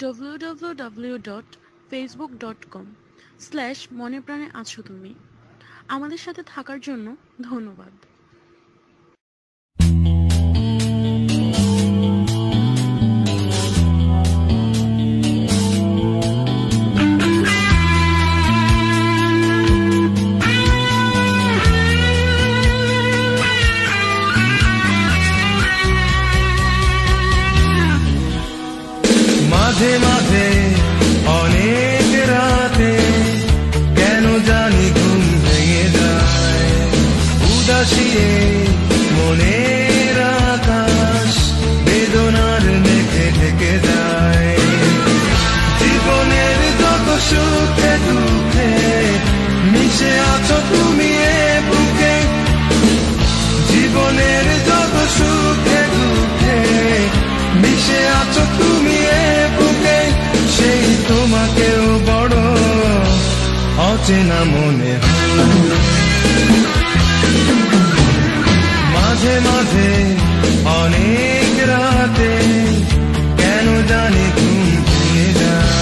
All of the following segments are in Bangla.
www.facebook.com/মনে প্রাণে আছো তুমি। আমাদের সাথে থাকার জন্য ধন্যবাদ। মাঝে মাঝে অনেক রাতে কেন জানি ঘুম ভেঙে যায়, উদাসিয়ে মনের আকাশ বেদনার মেঘে ঢেকে যায়। জীবনের যত সুখে দুঃখে মিশে আছো তুমি এ বুকে, জীবনের যত সুখে দুঃখে মিশে আছো তুমি এ বুকে। সেই তোমাকেও বড় অচেনা মনে হয়। মাঝে মাঝে অনেক রাতে কেন জানি ঘুম ভেঙে যায়।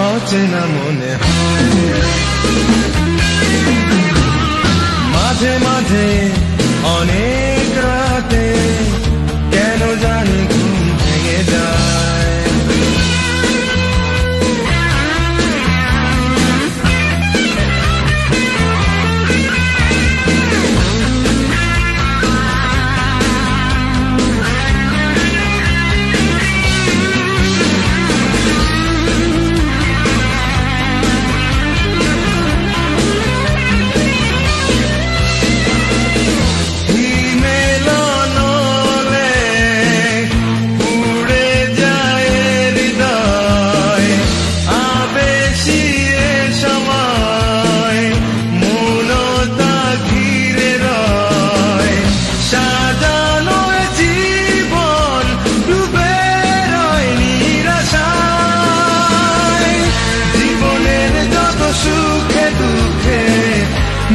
অচেনা মনে হয়। মাঝে মাঝে অনেক রাতে কেন জানি ঘুম ভেঙে যায়।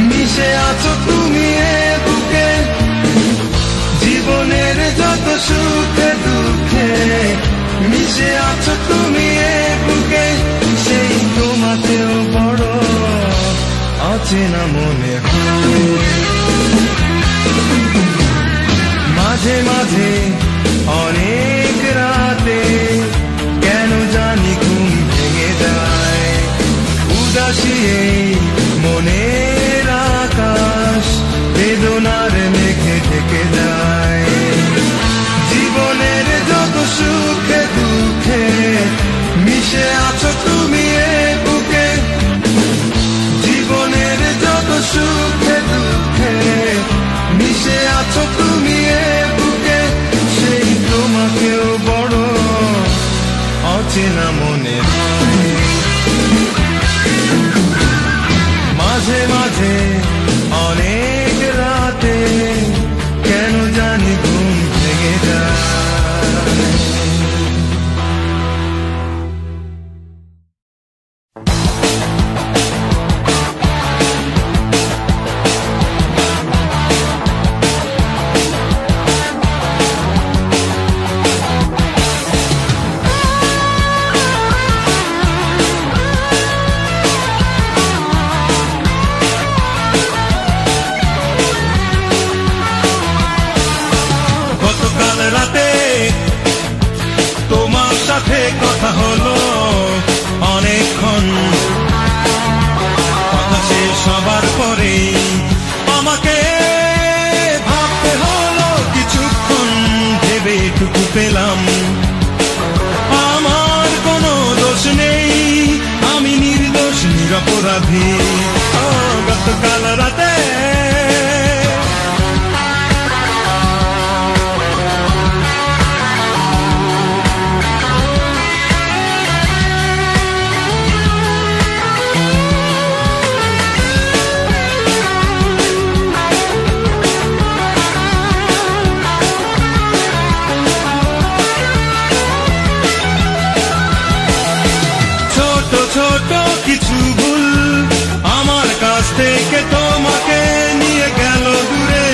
মিশে আছো তুমি এ বুকে, জীবনের যত সুখে দুঃখে মিশে আছো তুমি এ বুকে। সেই তোমাকেও বড় অচেনা মনে হয়। মাঝে মাঝে অনেক রাতে কেন জানি ঘুম ভেঙে যায়, উদাসিয়ে মনের আকাশ বেদনার মেঘে ঢেকে যায়। জীবনের যত সুখে দুঃখে মিশে আছো তুমি এ বুকে, জীবনের যত সুখে দুঃখে মিশে আছো তুমি এ বুকে। সেই তোমাকেও বড় অচেনা মনে হয়। মাঝে মাঝে অনেক রাতে কেন জানি ঘুম ভেঙে যায়। এটুকু পেলাম। আমার কোনো দোষ নেই, আমি নির্দোষ নিরপরাধী। গতকাল রাতে ছোট কিছু ভুল আমার কাছ থেকে তোমাকে নিয়ে গেল দূরে,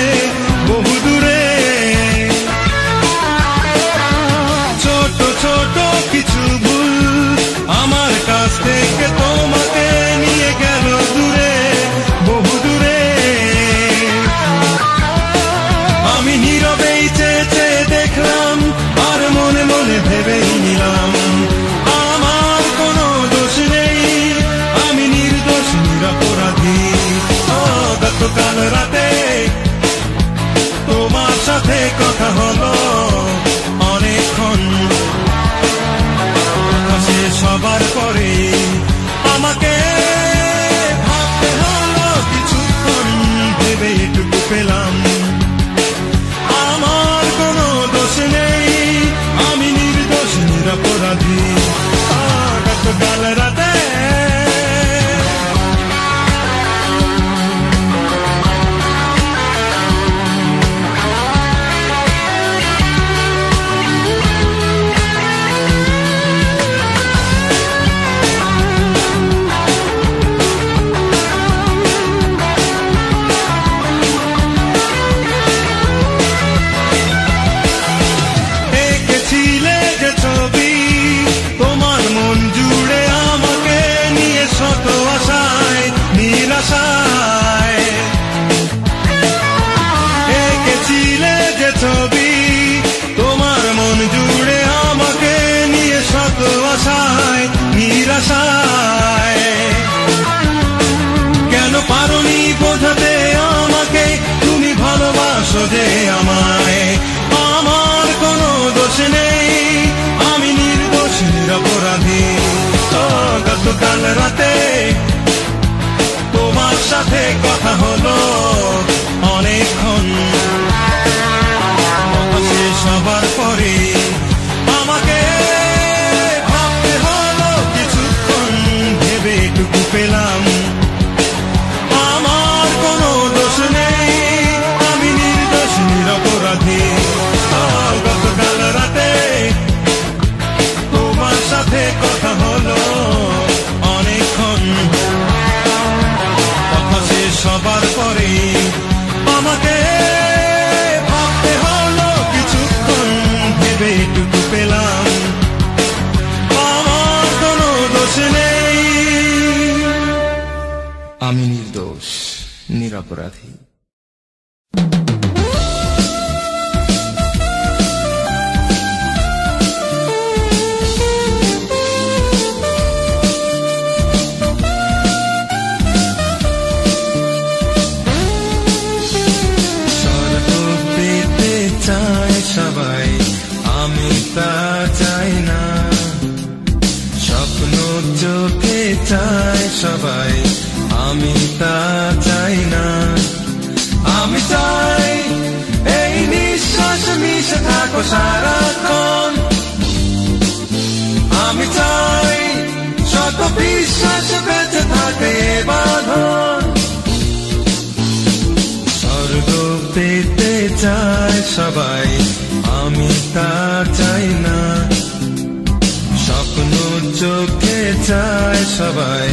বহু দূরে। ছোট ছোট কিছু ভুল আমার কাছ থেকে তোমাকে নিয়ে গেল দূরে, বহু দূরে। আমি নীরবেই চেয়ে চেয়ে দেখলাম, আর মনে মনে ভেবেই নিলাম আমার কোনো দোষ নেই, আমি নির্দোষ নিরপরাধী। গতকাল রাতে তোমার সাথে কথা হলো অনেকক্ষণ, শেষ হবার পরে আমাকে ভাবতে হলো কিছুক্ষণ, ভেবে এটুকু পেলাম আমার কোনো দোষ নেই, আমি নির্দোষ নিরপরাধী। গতকাল রাতে এঁকেছিলে যে ছবি তোমার মন জুড়ে আমাকে নিয়ে শত আশায় নিরাশায়। এঁকেছিলে যে ছবি তোমার মন জুড়ে আমাকে নিয়ে শত আশায় নিরাশায়। কেন পারোনি বোঝাতে আমাকে তুমি ভালোবাসো যে আমায়, আমার কোনো দোষ নেই, আমি নির্দোষ নিরপরাধী। গতকাল রাতে তোমার সাথে কথা হলো অনেকক্ষণ, শেষ হবার পরে আমাকে ভাবতে হলো কিছুক্ষণ, ভেবে এটুকু পেলাম আমার কোনো দোষ নেই, আমি নির্দোষ নিরপরাধী। গতকাল রাতে তোমার সাথে কথা হলো অনেকক্ষণ, কথা শেষ হবার পরে আমাকে ভাবতে হলো কিছুক্ষণ, ভেবে এটুকু পেলাম আমার কোনো দোষ নেই, আমি নির্দোষ নিরপরাধী। চায় সবাই, আমি তা চাই না। স্বপ্ন চোখে চায় সবাই, আমি তা চাই না। আমি চাই এই নিঃশ্বাস মিশে থাকো সারাক্ষণ, আমি চাই শত বিশ্বাস বেঁচে থাকে বাঁধন। স্বর্গ পেতে চায় সবাই, আমি তা চাই না। স্বপ্ন চোখে চায় সবাই,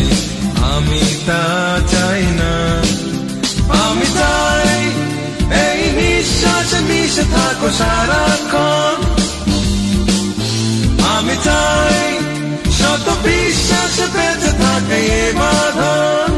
আমি তা চাই না। আমি চাই এই নিঃশ্বাস মিশে থাকো সারাক্ষণ, আমি চাই শত বিশ্বাস বেঁচে থাকে বাঁধন।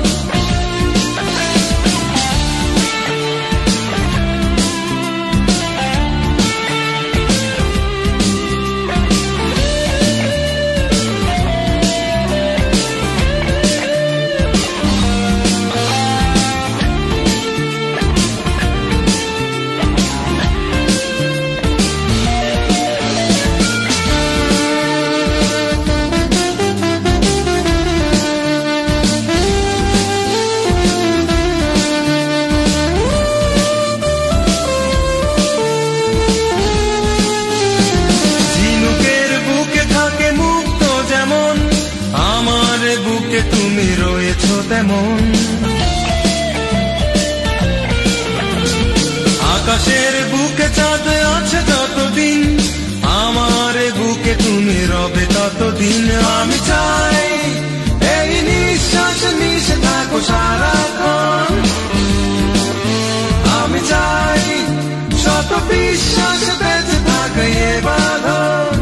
বুকে তুমি রয়েছো তেমন। আকাশের বুকে চাঁদ আছে যতদিন, আমার বুকে তুমি রবে ততদিন। আমি চাই এই নিঃশ্বাস মিশে থাকো সারাক্ষণ। আমি চাই শত বিশ্বাস বেঁচে থাকে এ বাঁধন।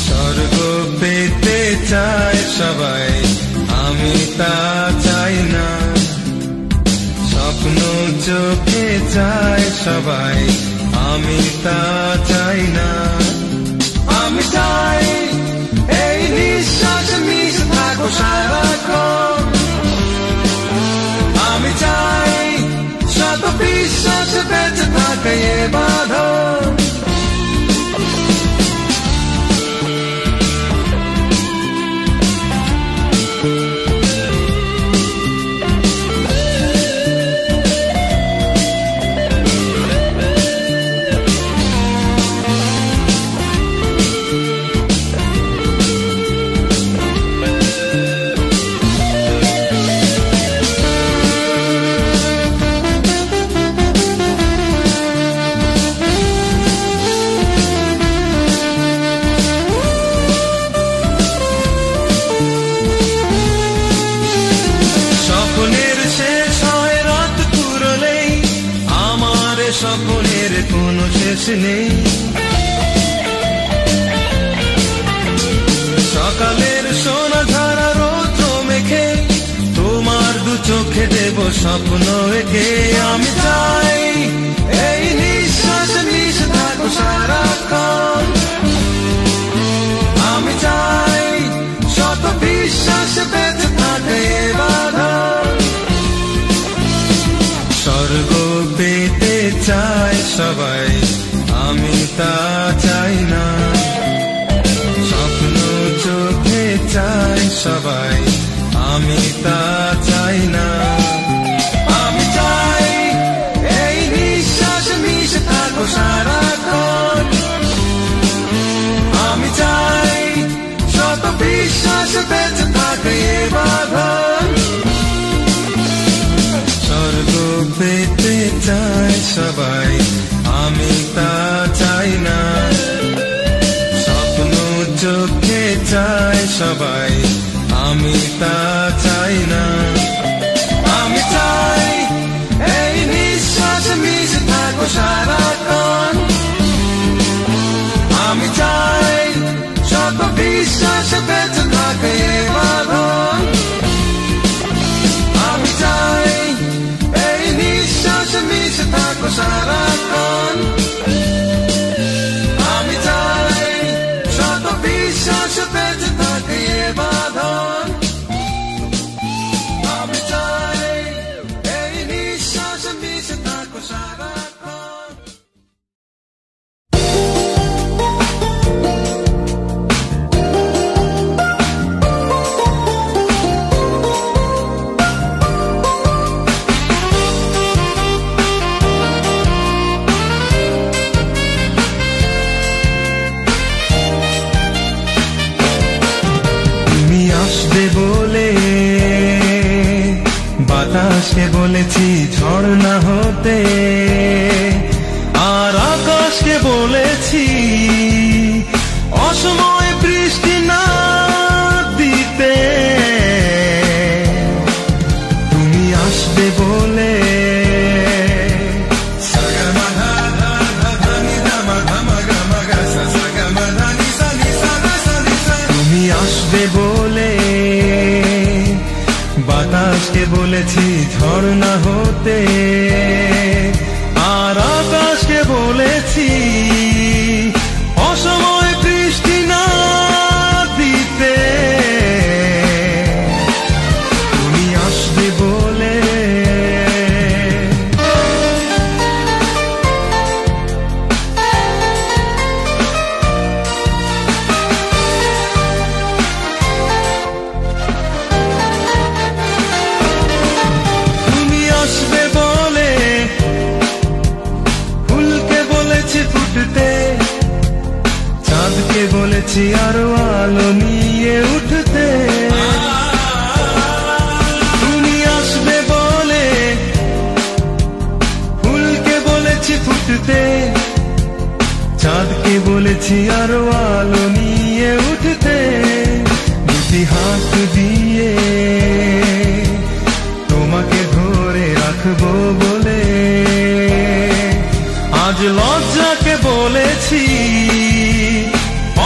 স্বর্গ পেতে চায় সবাই, আমি তা চাই না। স্বপ্ন চোখে চায় সবাই, আমি তা চাই না। আমি চাই এই নিঃশ্বাস মিশে থাকো সারাক্ষণ। আমি চাই শত বিশ্বাস বেঁচে থাকে এ বাঁধন। স্বপ্নের কোনো শেষ নেই। সকালের সোনা ধারা রৌদ্র মেখে তোমার দু চোখে দেব স্বপ্ন এঁকে। আমি চাই এই নিঃশ্বাস মিশে থাকো সারাক্ষণ। আমি চাই শত বিশ্বাস বেঁচে থাকে এ বাঁধন। স্বর্গ পেতে চায় সবাই, আমি তা চাই না। স্বপ্ন চোখে চায় সবাই, আমি তা চাই না। আমি চাই এই নিঃশ্বাস মিশে থাকো সারাক্ষণ। আমি চাই শত বিশ্বাস বেঁচে থাকে এ বাঁধন। স্বর্গ পেতে চায় সবাই, আমি তা চাই না। স্বপ্ন চোখে চায় সবাই, আমি তা চাই না। আমি চাই এই নিঃশ্বাস মিশে থাকো সারাক্ষণ। আমি চাই শত বিশ্বাস বেঁচে থাকে এ বাঁধন। আমি চাই এই নিঃশ্বাস মিশে থাকো সারাক্ষণ। আমি চাই শত বিশ্বাস বেঁচে থাকে এ বাঁধন। আমি চাই এই নিঃশ্বাস মিশে থাকো সারাক্ষণ। বলে বাতাসকে বলেছি ঝড় না হতে, আর আকাশকে বলেছি অসময় বৃষ্টি না দিতে। তুমি আসবে বলে তুমি আসবে বলে বাতাসকে বলেছি ঝড় না হতে, আর আকাশকে বলেছি অসময় বৃষ্টি না দিতে। তুমি আসবে বলে চাঁদকে বলেছি আরো আলো নিয়ে উঠতে। বলেছি আরো আলো নিয়ে উঠতে, দুটি হাত দিয়ে তোমাকে ধরে রাখবো বলে। আজ লজ্জাকে বলেছি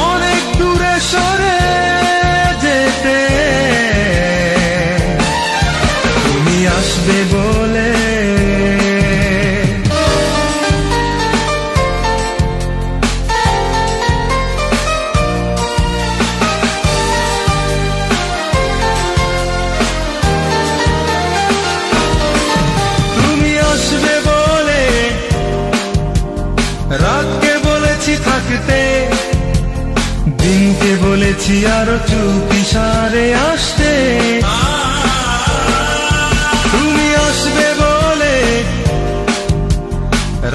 অনেক দূরে সরে যেতে, তুমি আসবে বলে। রাতকে বলেছি থাকতে, দিনকে বলেছি আরো চুপি সারে আসতে, তুমি আসবে বলে।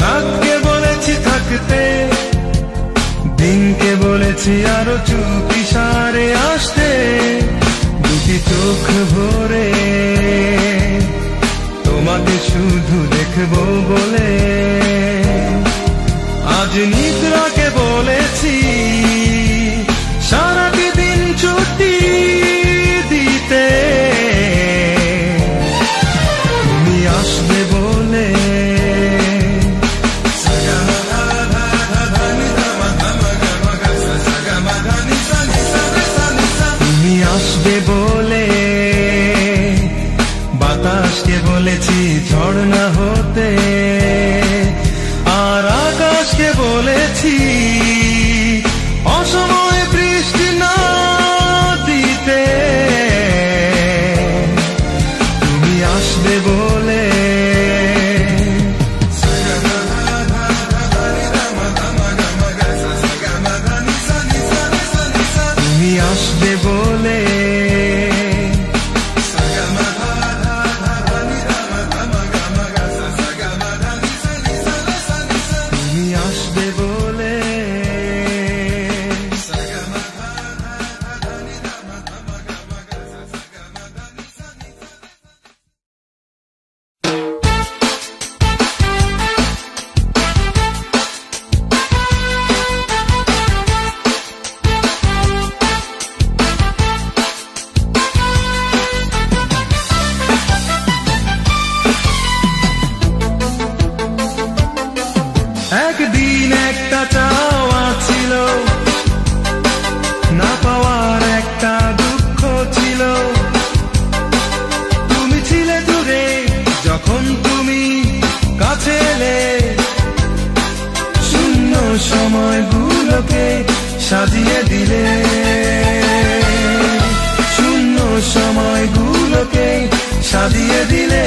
রাতকে বলেছি থাকতে, দিনকে বলেছি আরো চুপি সারে আসতে, দুটি চোখ ভরে তোমাকে শুধু দেখবো বলে। আজ নিদ্রাকে বলেছি সারাটি দিন ছুটি দিতে, তুমি আসবে বলে। তুমি আসবে বলে। বাতাসকে বলেছি ঝড় না হতে, আর আকাশকে বলেছি অসময়ে বৃষ্টি না দিতে, তুমি আসবে বলে। তুমি আসবে বলে। একদিন একটা চাওয়া ছিল, না পাওয়ার একটা দুঃখ ছিল। তুমি ছিলে দূরে যখন তুমি কাছে এলে, শূন্য সময়গুলোকে সাজিয়ে দিলে, শূন্য সময়গুলোকে সাজিয়ে দিলে।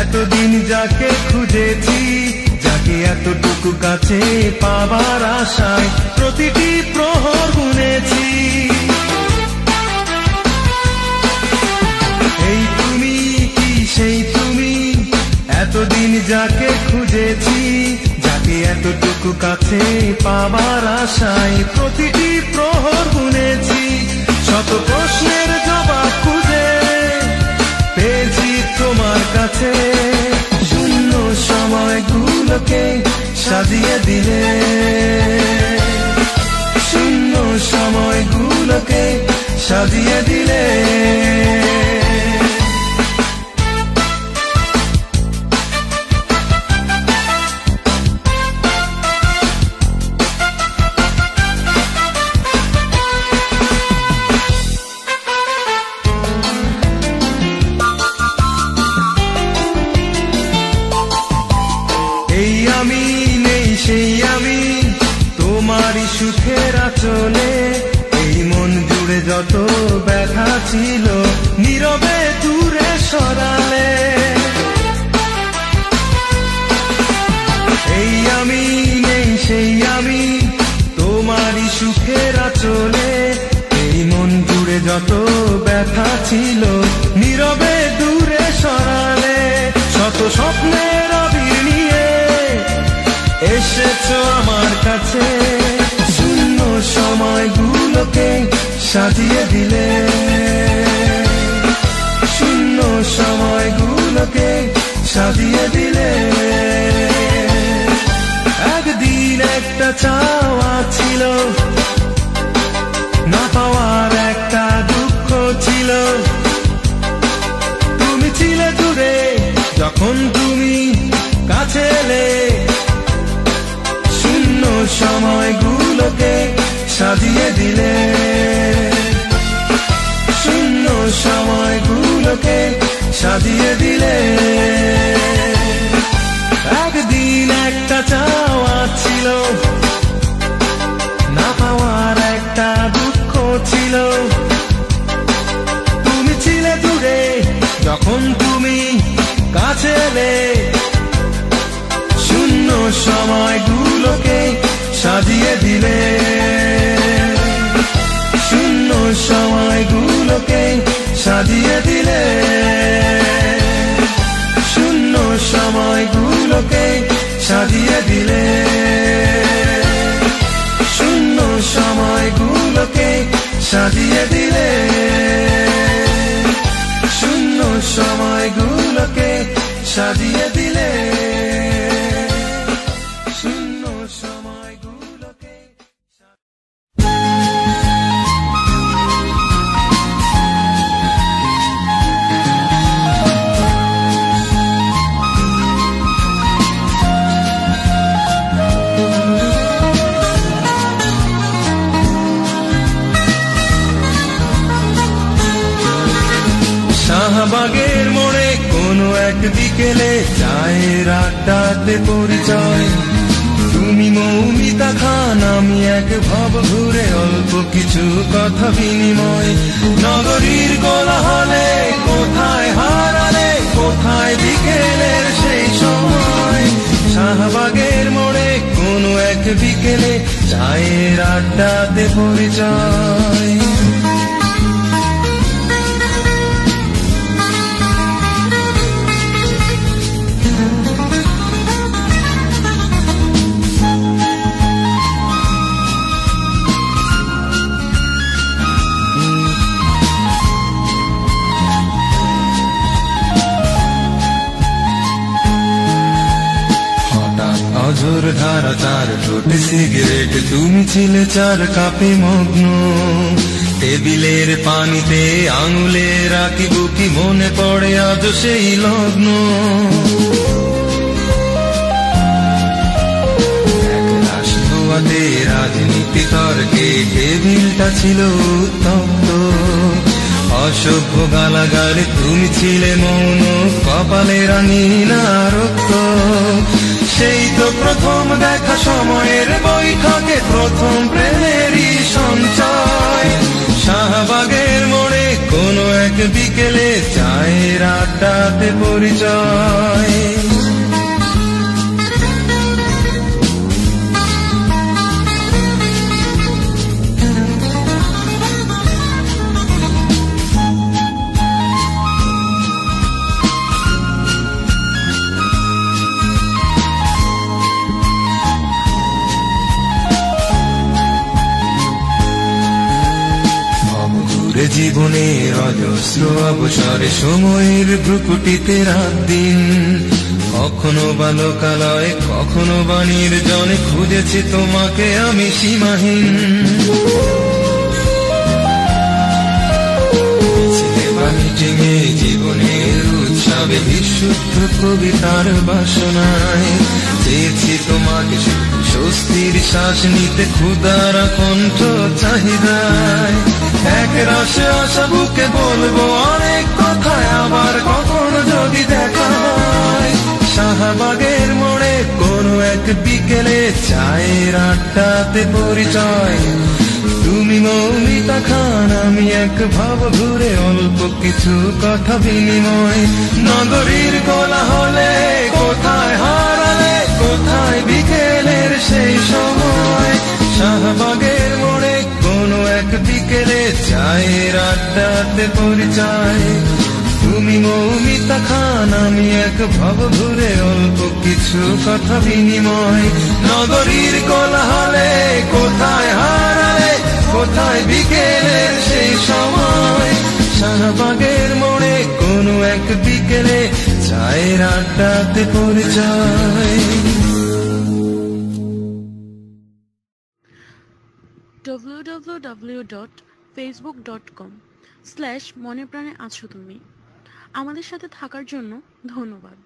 এতদিন যাকে খুঁজেছি, যাকে এতটুকু কাছে পাবার আশায় প্রতিটি প্রহর গুনেছি। এই তুমি কি সেই তুমি, এতদিন যাকে খুঁজেছি, যাকে এতটুকু কাছে পাবার আশায় প্রতিটি প্রহর গুনেছি। শত প্রশ্নের জবাব খুঁজে পেয়েছি তোমার কাছে, শূন্য সময়গুলোকে সাজিয়ে দিলে, শূন্য সময়গুলোকে সাজিয়ে দিলে। আমি নেই সেই আমি তোমারই সুখের আঁচলে, এই মন জুড়ে যত ব্যথা ছিল নীরবে দূরে সরালে। এই আমি নেই সেই আমি তোমারই সুখের আঁচলে, এই মন জুড়ে যত ব্যথা ছিল নীরবে দূরে সরালে, শত স্বপ্নের আবির নিয়ে এসেছো আমার কাছে, শূন্য সময়গুলোকে সাজিয়ে দিলে, শূন্য সময়গুলোকে সাজিয়ে দিলে। একদিন একটা চাওয়া ছিল, না পাওয়ার একটা দুঃখ ছিল, তুমি ছিলে দূরে যখন তুমি কাছে এলে, শূন্য সময়গুলোকে সাজিয়ে দিলে, শূন্য সময়গুলোকে সাজিয়ে দিলে। একদিন একটা চাওয়া ছিল, না পাওয়ার একটা দুঃখ ছিল, তুমি ছিলে দূরে যখন তুমি কাছে এলে, শূন্য সময়গুলোকে সাজিয়ে দিলে, শূন্য সময়গুলোকে সাজিয়ে দিলে, শূন্য সময়গুলোকে সাজিয়ে দিলে, শূন্য সময়গুলোকে সাজিয়ে দিলে, শূন্য সময়গুলোকে সাজিয়ে দিলে, শূন্য সময়গুলোকে। শাহবাগের মোড়ে কোনো এক বিকেলে চায়ের আড্ডাতে পরিচয়, তুমি মৌমিতা খান আমি এক ভব ঘুরে অল্প কিছু কথা বিনিময়। নগরীর কোলাহলে কোথায় হারালে, কোথায় বিকেলের সেই সময়, শাহবাগের মোড়ে কোনো এক বিকেলে চায়ের আড্ডাতে পরিচয়। অঝোর ধারা চার ঠোঁটে সিগারেট, তুমি ছিলে চার কাপে মগ্ন, টেবিলের পানিতে আঙুলে রাখি বুকি, মনে পড়ে আজ সেই লগ্ন। একরাশ ধোয়াতে রাজনীতি তর্কে টেবিলটা ছিল উত্তপ্ত, অসভ্য গালাগালে তুমি ছিলে মৌন, কপালে রাঙিনা রক্ত। সেই তো প্রথম দেখা সময়ের বৈঠকে, প্রথম প্রেমেরই সঞ্চয়, শাহবাগের মোড়ে কোনো এক বিকেলে চায়ের আড্ডাতে পরিচয়। জীবনের অজস্র অবসরে সময়ের ভ্রুকুটিতে রাত দিন, কখনো বা লোকালয়ে কখনো বা নির্জনে খুঁজেছি তোমাকে আমি সীমাহীন। মিছিলে বা মিটিংয়ে জীবনের উৎসবে বিশুদ্ধ কবিতার বাসনায় চেয়েছি তোমাকে স্বস্তির শ্বাস নিতে, ক্ষুধার কণ্ঠ চাহিদায়। এক রসে আশা বুকে বলবো অনেক কথায়, আবার কখনো যদি দেখা হয়, শাহবাগের মোড়ে কোনো এক বিকেলে চায়ের আড্ডাতে পরিচয়। তুমি মৌমিতা খান আমি এক ভাব ঘুরে অল্প কিছু কথা বিনিময়। নগরীর কোলাহলে কোথায় হারালে, কোথায় বিকেলের সেই সময়, শাহবাগের মোড়ে কোনো এক বিকেলে বিকেলে চায়ের আড্ডাতে পরিচয়। তুমি মৌমিতা খান, আমি এক ভবঘুরে, অল্প কিছু কথা বিনিময়। নগরীর কোলাহলে কোথায় হারালে, কোথায় বিকেলের সেই সময়। শাহবাগের মোড়ে কোনো এক বিকেলে চায়ের আড্ডাতে পরিচয়। www.facebook.com/মনে-প্রাণে আছো তুমি। আমাদের সাথে থাকার জন্য ধন্যবাদ।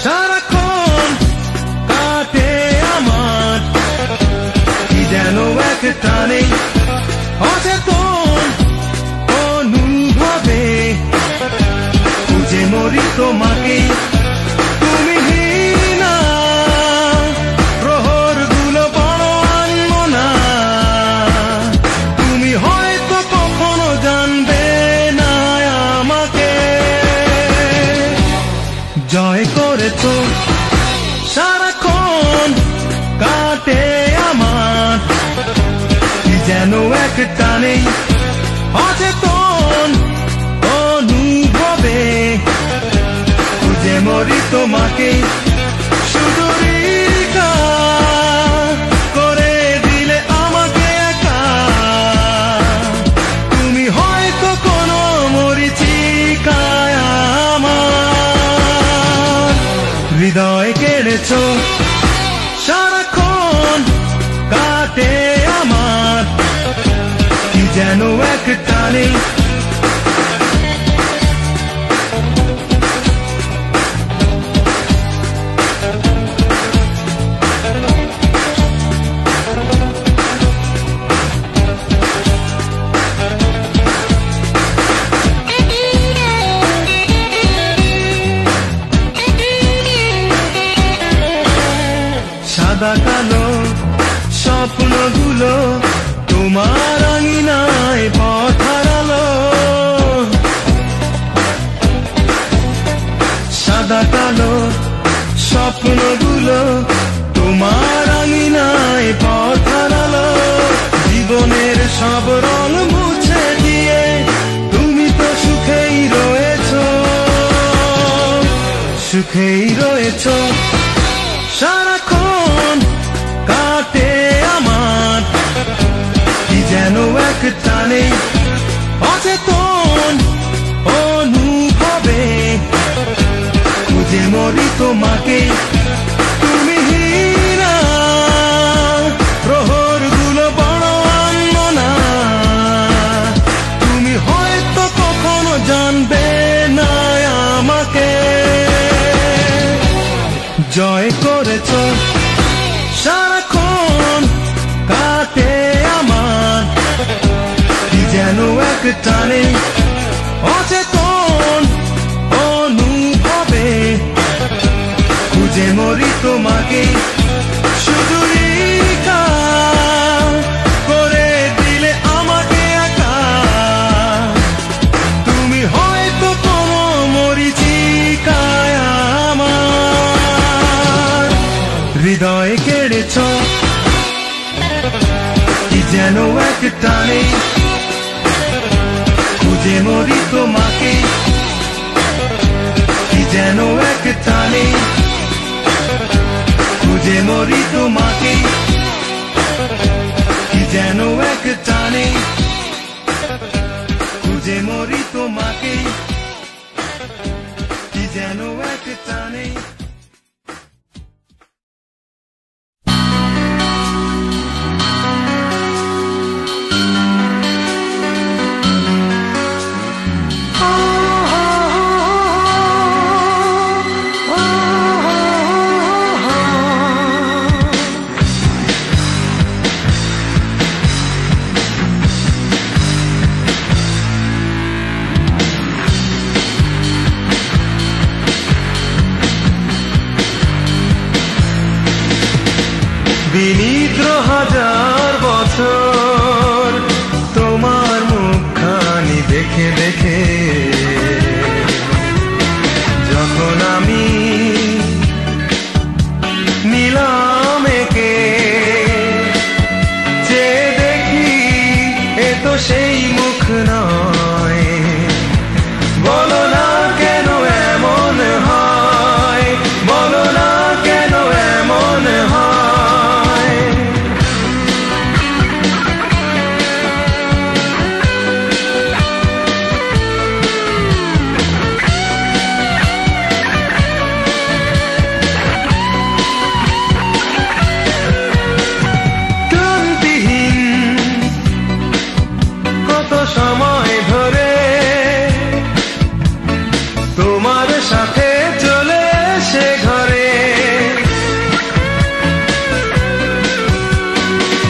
সারাক্ষণ কাটে আমার কি যেন এক টানে, অচেতন অনুভবে খুঁজে মরি তোমাকে। তুমি হীনা প্রহরগুলো বড় আনমনা, তুমি হয়তো কখনো জানবে না আমাকে। জয় করেছো সারাক্ষণ কাটে আমার কি যেন এক টানে, অচেতন অনুভবে খুঁজে মরি তোমাকে। শুধু রিকা করে দিলে আমাকে একা, তুমি হয়তো কোনো মরিচিকায় আমার হৃদয় কেড়েছো। সারাক্ষণ কাটে আমার কি যেন এক টানে, সাদা কালো স্বপ্নগুলো তোমার আঙিনায় পথ হারালো। সাদা কালো স্বপ্নগুলো তোমার আঙিনায় পথ হারালো। জীবনের সব রং মুছে দিয়ে তুমি তো সুখেই রয়েছো, সুখেই রয়েছো। সারাক্ষণ কাটে আমার কি যেন এক টানে, অচেতন অনুভবে খুঁজে মরি তোমাকে। তুমি হীরা প্রহরগুলো বড় আনমনা, তুমি হয়তো কখনো জানবে না আমাকে। জয় করেছো সারাক্ষণ কাটে আমার কি যেন এক টানে, অচেতন অনুভবে খুঁজে মরি তোমাকে। শুধু রিকা করে দিলে আমাকে একা, তুমি হয়তো কোনো মরিচিকায় আমার হৃদয় কেড়েছো। কি যেন এক টানে খুঁজে মরি তোমাকে, কি যেন এক টানে খুঁজে মরি তোমাকে, কি যেন এক টানে খুঁজে মরি তোমাকে, কি যেন এক টানে। বিনিদ্র হাজার বছর তোমার মুখখানি দেখে দেখে যখন আমি নিলাম একে যে দেখি এ তো সেই মুখ নয় বলো না কেন এমন হয় বলো না কেন এমন হয় সময় ধরে তোমার সাথে চলে সে ঘরে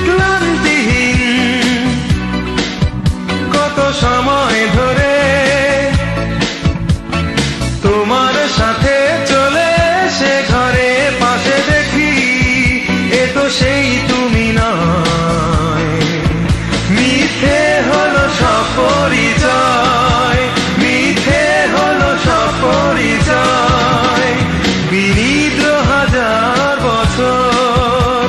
ক্লান্তিহীন কত সময় ধরে তোমার সাথে চলে সে ঘরে পাশে দেখি এ তো সেই তুমি নয় মিথ্যে হলো সব পরিচয় মিথ্যে হলো সব পরিচয় বিনিদ্র হাজার বছর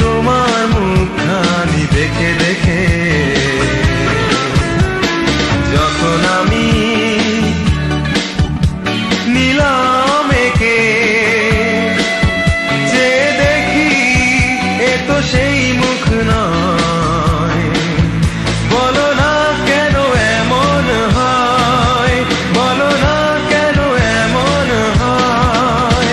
তোমার মুখখানি দেখে দেখে যখন আমি নিলাম একে যে দেখি এ তো সেই মুখ নয় বলো না কেন এমন হয় বলো না কেন এমন হয়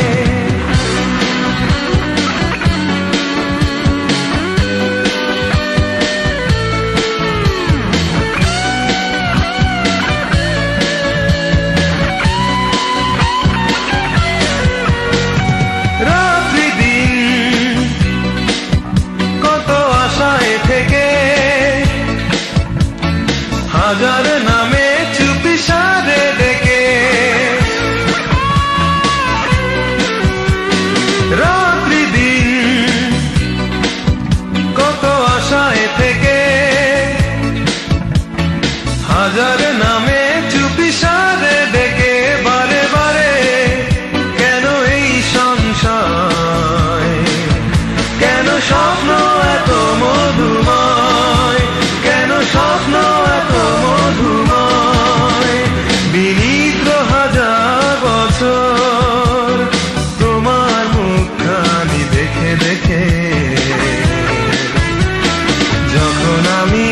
রাত্রি দিন কত আশায় থেকে হাজার নামে চুপি সারে ডেকে রাত্রি দিন কত আশায় থেকে হাজার নামে চুপি সারে ডেকে বারে বারে কেন এই সংশয় কেন স্বপ্ন এত মধুময় কেন স্বপ্ন এত মধুময় বিনিদ্র হাজার বছর তোমার মুখখানি দেখে দেখে যখন আমি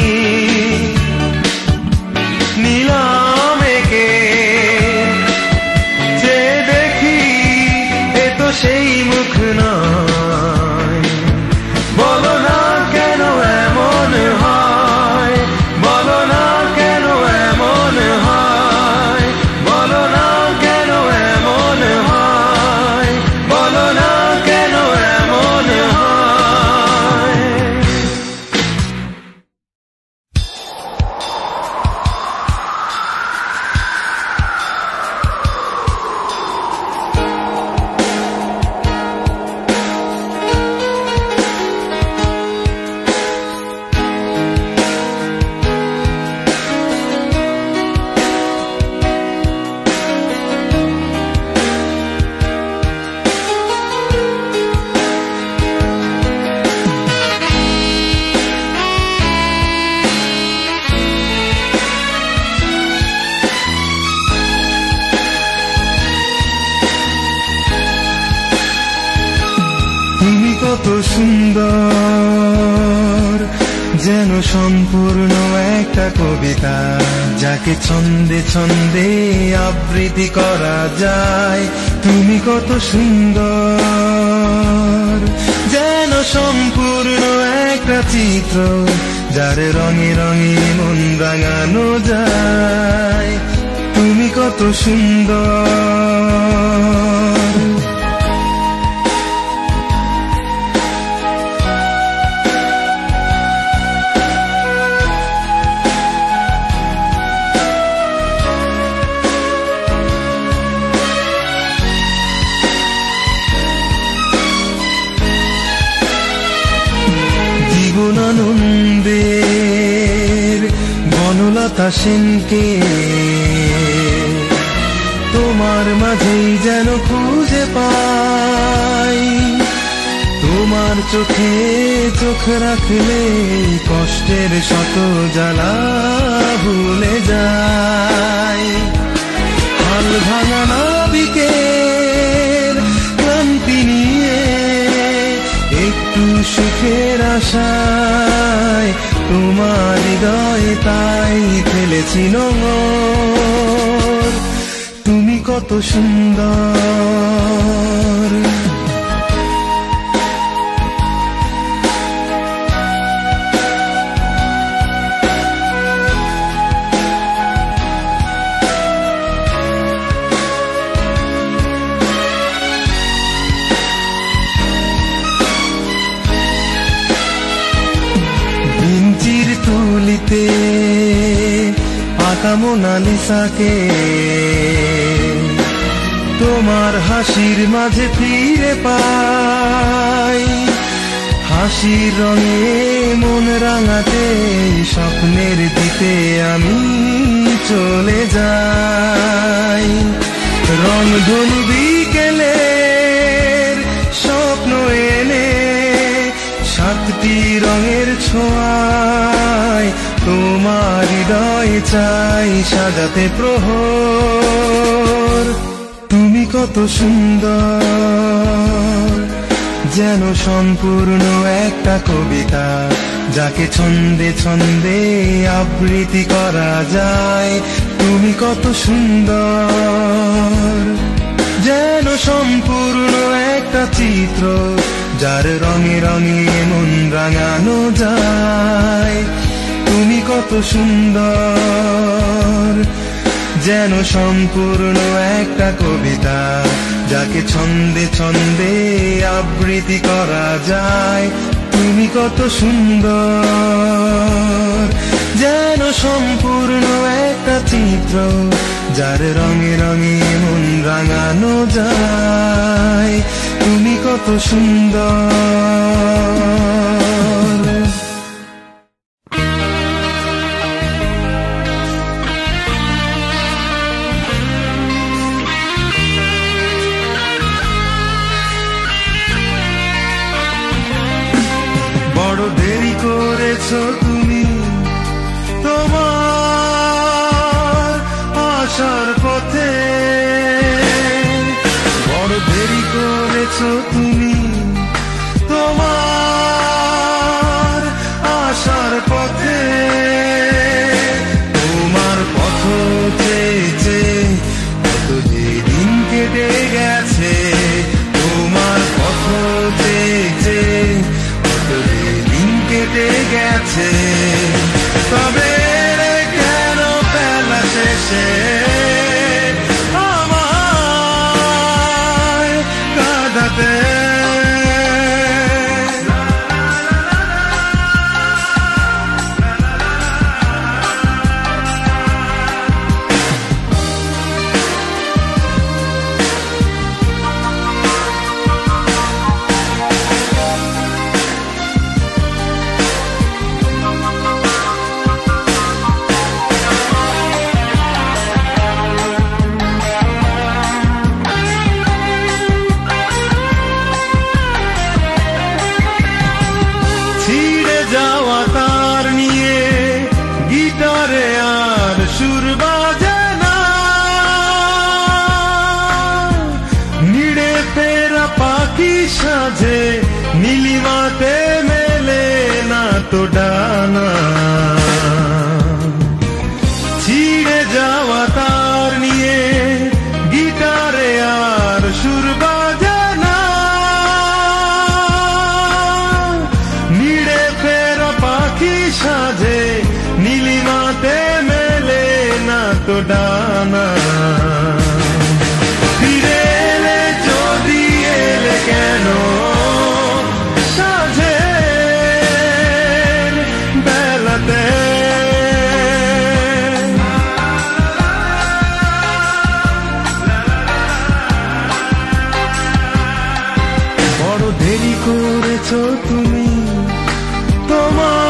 নিলাম একে যে দেখি এ তো সেই মুখ নয় বলো না কেন এমন হয় বলো না কেন এমন হয় বলো না কেন এমন হয় বলো না কেন এমন হয় তুমি কত সুন্দর যেন সম্পূর্ণ একটা কবিতা যাকে ছন্দে ছন্দে আবৃত্তি করা যায় তুমি কত সুন্দর যেন সম্পূর্ণ একটা চিত্র যার রঙে রঙে মন রাঙানো যায় তুমি কত সুন্দর আনন্দের বনলতা সেনকে তোমার মাঝেই যেন খুঁজে পাই। তোমার চোখে চোখ রাখলে কষ্টের শত জ্বালা ভুলে যায়। হাল ভাঙা নাবিকের ক্লান্তি নিয়ে একটু সুখের আশায় তোমার হৃদয়ে তাই ফেলেছি নোঙর। তুমি কত সুন্দর, ভিঞ্চির তুলিতে আঁকা মোনালিসাকে তোমার হাসির মাঝে ফিরে পাই। হাসির রঙে মন রাঙাতে স্বপ্নের দিতে আমি চলে যাই। রংধনু বিকেলের স্বপ্ন এনে সাতটি রঙের ছোঁয়ায় তোমার হৃদয়ে চাই সাজাতে প্রহর। তুমি কত সুন্দর, যেন সম্পূর্ণ একটা কবিতা যাকে ছন্দে ছন্দে আবৃত্তি করা যায়। তুমি কত সুন্দর, যেন সম্পূর্ণ একটা চিত্র যার রঙে রঙে মন রাঙানো যায়। তুমি কত সুন্দর, যেন সম্পূর্ণ একটা কবিতা যাকে ছন্দে ছন্দে আবৃত্তি করা যায়। তুমি কত সুন্দর, যেন সম্পূর্ণ একটা চিত্র যার রঙে রঙে মন রাঙানো যায়। তুমি কত সুন্দর। বড় দেরি করেছো তুমি তোমার আসার পথে, বড় দেরি করেছো তুমি তোমার আসার পথে। তোমার পথ চেয়েছে কত যে দিন কেটে গেছে, তোমার পথ চেয়েছে কত যে দিন কেটে গেছে। তবে কেন বেলা শেষে আমায় কাঁদাতে? ছিড়ে যাওয়া তার নিয়ে গিটারে আর সুর বাজে না, নিড়ে ফেরা পাখি সাজে নীলিমাতে মেলে না তো ডানা। ছিড়ে যাওয়া তার নিয়ে গিটারে আর সুর বাজে না, নিড়ে ফেরা পাখি সাজে নীলিমাতে মেলে না তো ডানা। ফিরে এলে যদি এলে কেন সাঁঝের বেলাতে? বড় দেরি করেছো তুমি তোমার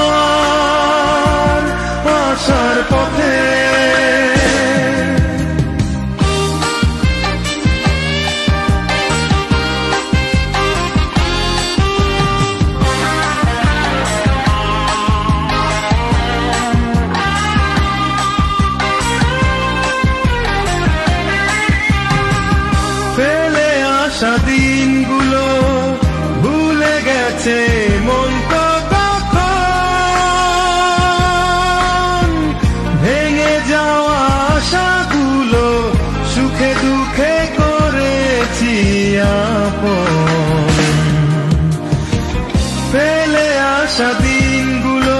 আসা দিনগুলো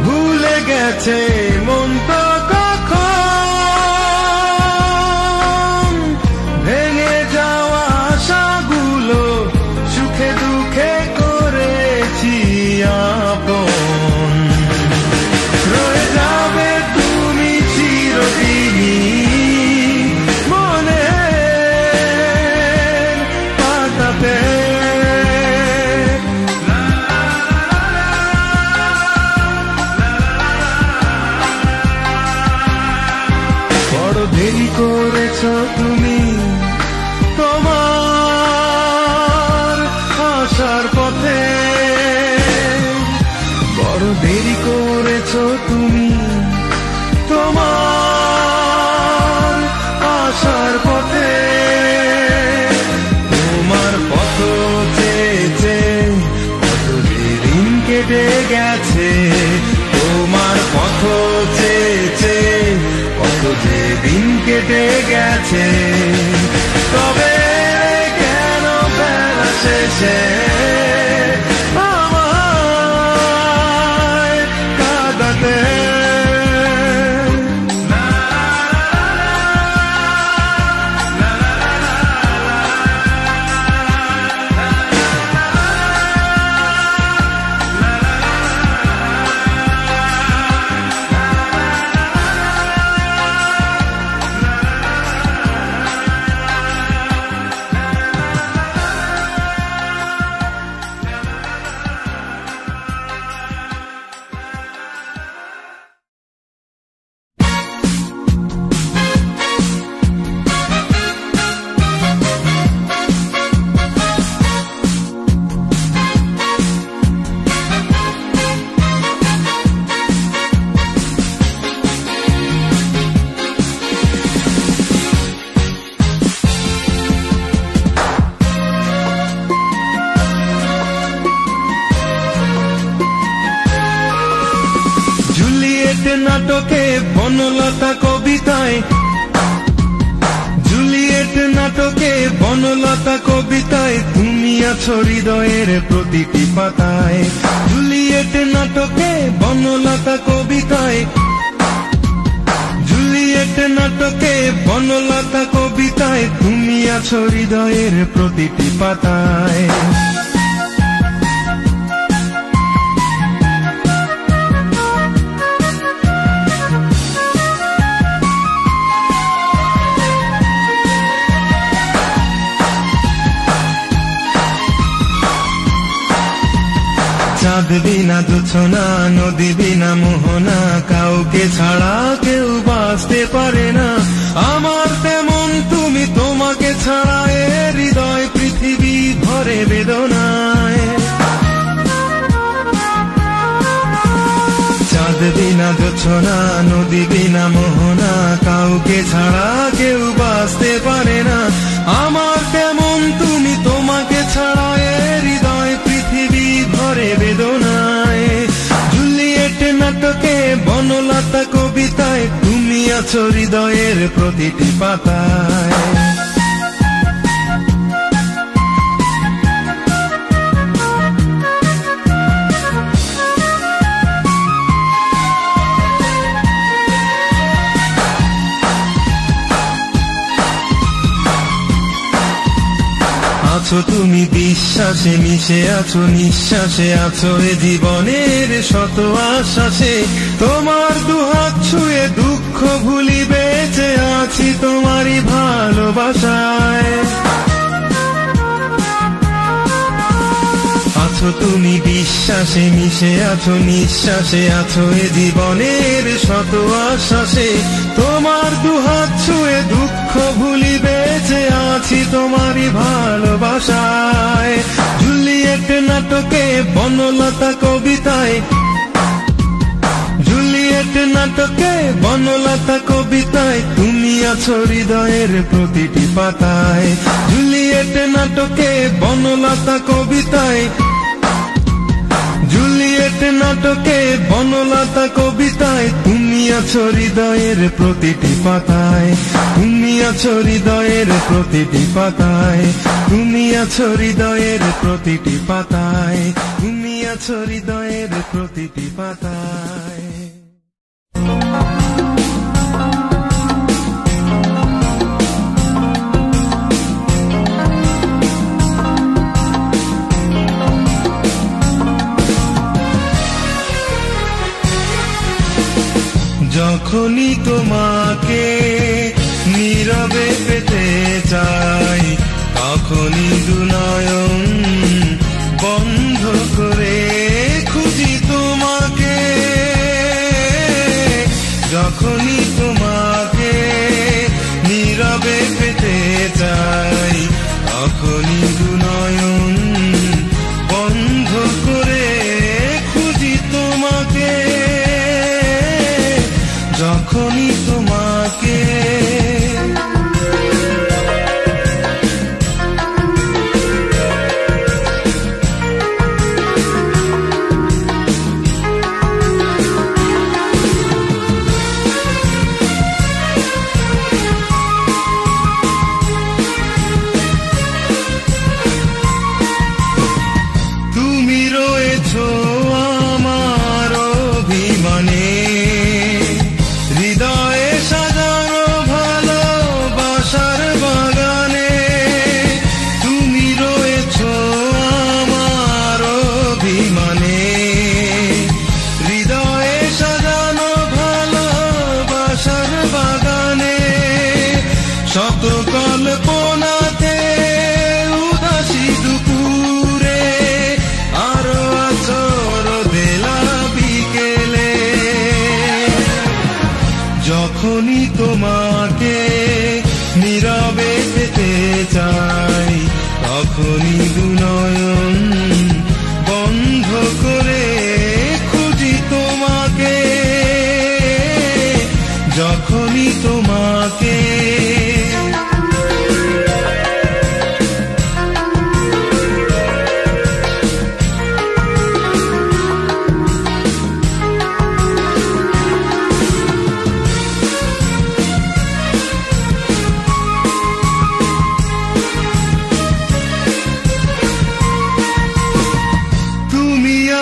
ভুলে গেছে মন তো কখন ভেঙে যাওয়া আশাগুলো সুখে দুঃখে করেছি আপন রয়ে যাবে তুমি চিরদিনই মনের পাতাতে বড় দেরি করেছ তুমি তোমার আসার পথে বড় দেরি করেছ তুমি তোমার আসার পথে তোমার পথ চেয়েছে কত দিন কেটে গেছে তোমার পথ চেয়েছে কত যে দিন কেটে গেছে তবে কেন বেলা শেষে আমায় কাঁদাতে নাটকে বনলতা কবিতায় জুলিয়েট নাটকে বনলতা কবিতায় তুমি আছো হৃদয়ের প্রতিটি পাতায় জুলিয়েট নাটকে বনলতা কবিতায় জুলিয়েট নাটকে বনলতা কবিতায় তুমি আছো হৃদয়ের প্রতিটি পাতায় চাঁদ বিনা জোছনা নদী বিনা মোহনা কাউকে ছাড়া কেউ বাঁচতে পারে না আমার তেমন তুমি তোমাকে ছাড়া এ হৃদয় পৃথিবী ভরে বেদনায় চাঁদ বিনা জোছনা নদী বিনা মোহনা কাউকে ছাড়া কেউ বাঁচতে পারে না আমার তেমন তুমি তোমাকে ছাড়া এ হৃদয় পৃথিবী ভরে বেদনায় জুলিয়েট নাটকে বনলতা কবিতায় তুমি আছো হৃদয়ের প্রতিটি পাতায় আছো তুমি বিশ্বাসে মিশে আছো নিঃশ্বাসে আছো এ জীবনের শত আশ্বাসে তোমার দুহাত ছুঁয়ে দুঃখ ভুলি বেঁচে আছি তোমারই ভালোবাসায় আছো তুমি বিশ্বাসে মিশে আছো নিঃশ্বাসে আছো এ জীবনের শত আশ্বাসে তোমার দুহাত ছুঁয়ে দুঃখ ভুলি বেঁচে আছি তোমারই ভালোবাসায় জুলিয়েট নাটকে বনলতা কবিতায় জুলিয়েট নাটকে বনলতা কবিতায় তুমি আছো হৃদয়ের প্রতিটি পাতায় জুলিয়েট নাটকে বনলতা কবিতায় জুলিয়েট নাটকে বনলতা কবিতায় তুমি আছো হৃদয়ের প্রতিটি পাতায়, তুমি আছো হৃদয়ের প্রতিটি পাতায়, তুমি আছো হৃদয়ের প্রতিটি পাতায়, তুমি আছো হৃদয়ের প্রতিটি পাতায়। যখনই তোমাকে নীরবে পেতে চাই, তখনই দুনয়ন বন্ধ করে খুঁজি তোমাকে। যখনই তোমাকে নীরবে পেতে চাই, তখনই দুনয়ন বন্ধ করে খুঁজি তোমাকে। যখনই তোমাকে তুমি রয়েছো আমার অভিমানে, হৃদয়ে সাজানো ভালোবাসার বাগানে। তুমি রয়েছো আমার অভিমানে, হৃদয়ে সাজানো ভালোবাসার বাগানে। শত কল্পনাতে উদাসী দুপুরে, আরো আচর দেলা বিকেলে। যখনই তোমাকে নীরবে পেতে চাই, তখনই দুনয়ন বন্ধ করে খুঁজি তোমাকে। যখনই তোমাকে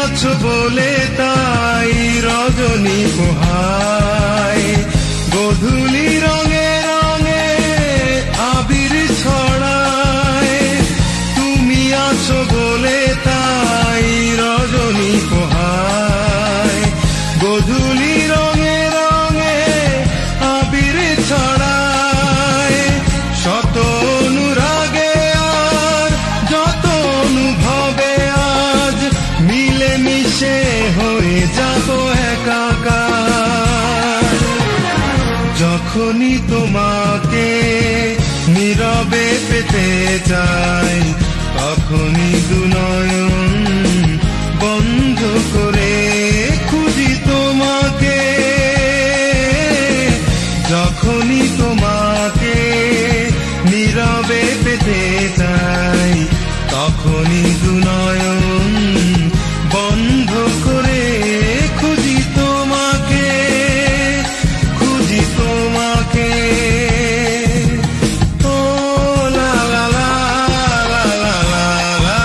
আছো বলে তাই রজনী পোহায়, গোধূলি রঙে রঙে আবির ছড়ায়। তুমি আছো বলে তাই রজনী পোহায়, গোধূলি রঙে রঙে আবির ছড়ায়। শত অনুরাগে আর যত অনুভবে আজ মিলে মিশে হয়ে যাব একাকার। যখনই তোমাকে নীরবে পেতে চাই, তখনই দুনয়ন বন্ধ করে খুঁজি তোমাকে। যখনই তোমাকে নীরবে পেতে চাই, তখনই দুনয়ন বন্ধ করে খুঁজি তোমাকে, খুঁজি তোমাকে। ও লা লা লা লা লা লা লা।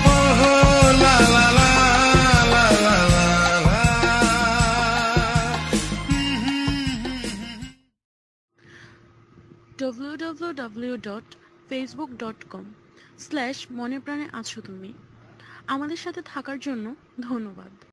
ও লা লা লা লা লা লা। www.facebook.com/মনে প্রাণে আছো তুমি। আমাদের সাথে থাকার জন্য ধন্যবাদ।